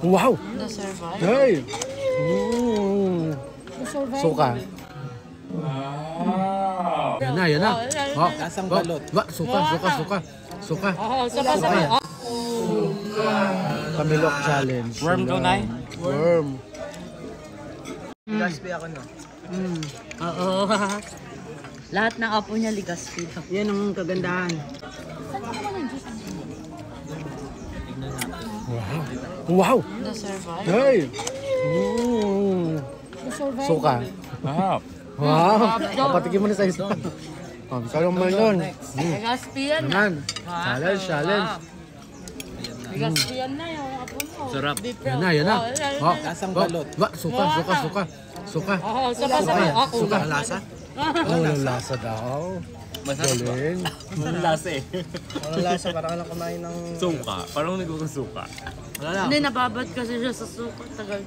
Wow! The survival. Hey! The survival. Suka. Yan na, yan na. Oh, Lasang balot. Suka. Suka. Suka. Kamilok challenge. Worm daw, Nay? Worm. Gaspi ako, no? Oo. Lahat ng apo niya ligas feed. Yan ang kagandahan. Wow! The survival. Hey! The survival. Suka. Wow! Kapatikin mo na sa isa. Sayang mo yun. Ligas yan na. Naman. Challenge. Ligas yan na yung apo mo. Sarap. Yan na. Oh, Lasang balot. Suka. Suka. Suka. Lasa? Walang lasa daw. Galing. Walang lasa eh. Walang lasa, parang lang kumain ng... Suka. Parang nagkukang suka. Hindi, nababad kasi siya sa suka. Tagal.